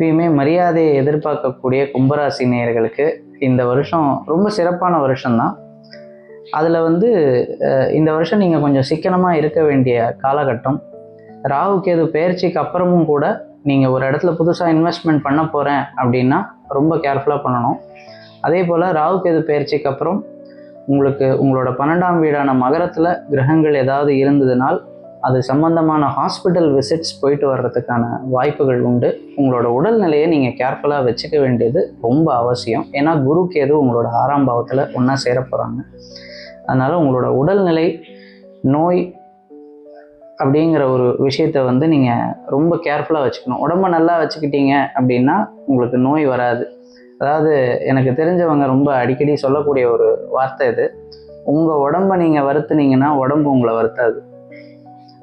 எப்பயுமே மரியாதையை எதிர்பார்க்கக்கூடிய கும்பராசி நேயர்களுக்கு இந்த வருஷம் ரொம்ப சிறப்பான வருஷம்தான். அதில் இந்த வருஷம் நீங்கள் கொஞ்சம் சிக்கனமாக இருக்க வேண்டிய காலகட்டம். ராகு கேது பெயர்ச்சிக்கு அப்புறமும் கூட நீங்கள் ஒரு இடத்துல புதுசாக இன்வெஸ்ட்மெண்ட் பண்ண போகிறேன் அப்படின்னா ரொம்ப கேர்ஃபுல்லாக பண்ணணும். அதே போல் ராகு கேது பெயர்ச்சிக்கு அப்புறம் உங்களோட 12ஆம் வீடான மகரத்தில் கிரகங்கள் ஏதாவது இருந்ததுனால் அது சம்பந்தமான ஹாஸ்பிட்டல் விசிட்ஸ் போயிட்டு வர்றதுக்கான வாய்ப்புகள் உண்டு. உங்களோட உடல்நிலையை நீங்கள் கேர்ஃபுல்லாக வச்சுக்க வேண்டியது ரொம்ப அவசியம். ஏன்னா குரு கேது உங்களோட 6ஆம் பாவத்தில் ஒன்றா சேர போகிறாங்க. அதனால் உங்களோட உடல்நிலை, நோய் அப்படிங்கிற ஒரு விஷயத்தை நீங்கள் ரொம்ப கேர்ஃபுல்லாக வச்சுக்கணும். உடம்பை நல்லா வச்சுக்கிட்டீங்க அப்படின்னா உங்களுக்கு நோய் வராது. அதாவது எனக்கு தெரிஞ்சவங்க ரொம்ப அடிக்கடி சொல்லக்கூடிய ஒரு வார்த்தை இது, உங்கள் உடம்பை நீங்கள் வருத்துனீங்கன்னா உடம்பு உங்களை வருத்தாது.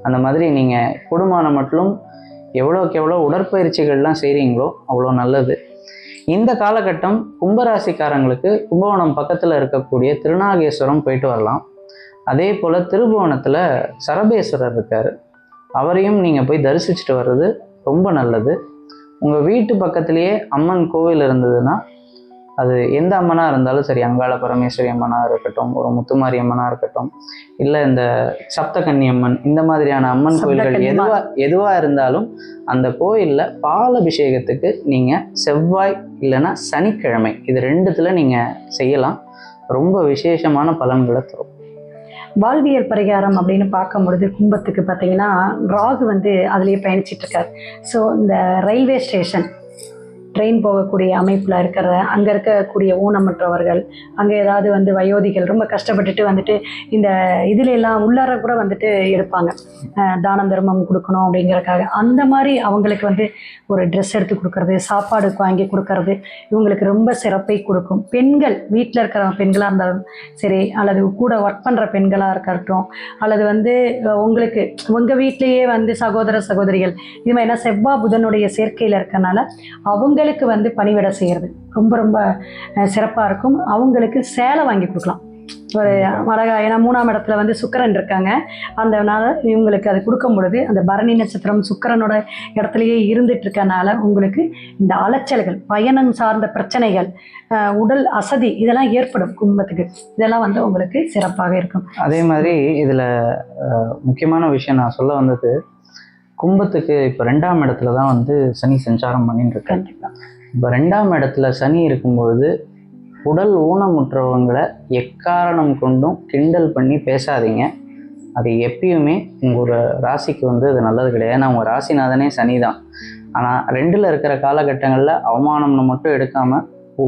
அந்த மாதிரி நீங்கள் கூடுமான மட்டும் எவ்வளோக்கு எவ்வளோ உடற்பயிற்சிகள்லாம் செய்கிறீங்களோ அவ்வளோ நல்லது. இந்த காலகட்டம் கும்பராசிக்காரங்களுக்கு கும்பகோணம் பக்கத்தில் இருக்கக்கூடிய திருநாகேஸ்வரம் போயிட்டு வரலாம். அதே போல் திருபுவனத்தில் சரபேஸ்வரர் இருக்கார், அவரையும் நீங்கள் போய் தரிசிச்சுட்டு வர்றது ரொம்ப நல்லது. உங்கள் வீட்டு பக்கத்துலேயே அம்மன் கோவில் இருந்ததுன்னா, அது எந்த அம்மனாக இருந்தாலும் சரி, அங்காள பரமேஸ்வரி அம்மனாக இருக்கட்டும், ஒரு முத்துமாரி அம்மனாக இருக்கட்டும், இல்லை இந்த சப்தகன்னி அம்மன், இந்த மாதிரியான அம்மன் கோயில்கள் எதுவாக இருந்தாலும் அந்த கோயிலில் பாலபிஷேகத்துக்கு நீங்கள் செவ்வாய் இல்லைன்னா சனிக்கிழமை இது 2த்துல நீங்கள் செய்யலாம். ரொம்ப விசேஷமான பலன்களை தரும். வாழ்வியல் பரிகாரம் அப்படின்னு பார்க்கும் பொழுது கும்பத்துக்கு பார்த்தீங்கன்னா ராகு அதுலேயே பயணிச்சிட்டு இருக்கார். ஸோ இந்த ரயில்வே ஸ்டேஷன், ட்ரெயின் போகக்கூடிய அமைப்பில் அங்கே இருக்கக்கூடிய ஊனமற்றவர்கள், அங்கே ஏதாவது வயோதிகள் ரொம்ப கஷ்டப்பட்டுட்டு இந்த இதுல எல்லாம் உள்ளார கூட எடுப்பாங்க, தானம் தர்மம் கொடுக்கணும் அப்படிங்கிறதுக்காக. அந்த மாதிரி அவங்களுக்கு ஒரு ட்ரெஸ் எடுத்து கொடுக்கறது, சாப்பாடு வாங்கி கொடுக்கறது இவங்களுக்கு ரொம்ப சிறப்பை கொடுக்கும். பெண்கள், வீட்டில் இருக்கிற பெண்களாக இருந்தாலும் சரி, அல்லது கூட ஒர்க் பண்ணுற பெண்களாக இருக்கட்டும், அல்லது உங்களுக்கு உங்கள் வீட்டிலேயே சகோதர சகோதரிகள் இது மாதிரி, ஏன்னா செவ்வாய் புதனுடைய சேர்க்கையில் இருக்கனால அவங்களுக்கு பணிவிடை செய்கிறது ரொம்ப ரொம்ப சிறப்பாக இருக்கும். அவங்களுக்கு சேலை வாங்கி கொடுக்கலாம் ஒரு அழகா. ஏன்னா 3ஆம் இடத்துல சுக்கிரன் இருக்காங்க, அதனால இவங்களுக்கு அது கொடுக்கும் பொழுது அந்த பரணி நட்சத்திரம் சுக்கிரனோட இடத்துலையே இருந்துட்டு இருக்கனால உங்களுக்கு இந்த அலைச்சல்கள், பயணம் சார்ந்த பிரச்சனைகள், உடல் அசதி இதெல்லாம் ஏற்படும் கும்பத்துக்கு. இதெல்லாம் உங்களுக்கு சிறப்பாக இருக்கும். அதே மாதிரி இதில் முக்கியமான விஷயம் நான் சொல்ல வந்தது, கும்பத்துக்கு இப்போ 2ஆம் இடத்துல தான் சனி சஞ்சாரம் பண்ணிட்டு இருக்கேன். இப்போ 2ஆம் இடத்துல சனி இருக்கும்பொழுது உடல் ஊனமுற்றவங்களை எக்காரணம் கொண்டும் கிண்டல் பண்ணி பேசாதீங்க. அது எப்பயுமே உங்களோட ராசிக்கு அது நல்லது கிடையாது. ஏன்னா உங்கள் ராசிநாதனே சனி தான். ஆனால் 2ல் இருக்கிற காலகட்டங்களில் அவமானம்னு மட்டும் எடுக்காமல்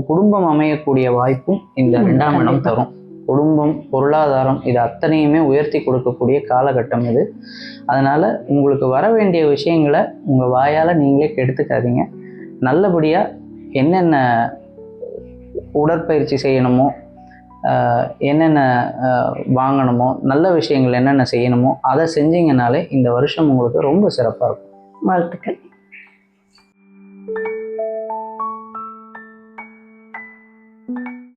குடும்பம் அமையக்கூடிய வாய்ப்பும் இந்த 2ஆம் இடம் தரும். குடும்பம், பொருளாதாரம் இது அத்தனையுமே உயர்த்தி கொடுக்கக்கூடிய காலகட்டம் இது. அதனால் உங்களுக்கு வர வேண்டிய விஷயங்களை உங்கள் வாயால் நீங்களே கெடுத்துக்காதீங்க. நல்லபடியாக என்னென்ன உடற்பயிற்சி செய்யணுமோ, என்னென்ன வாங்கணுமோ, நல்ல விஷயங்கள் என்னென்ன செய்யணுமோ அதை செஞ்சீங்கனாலே இந்த வருஷம் உங்களுக்கு ரொம்ப சிறப்பாக இருக்கும். வாழ்த்துக்கள்.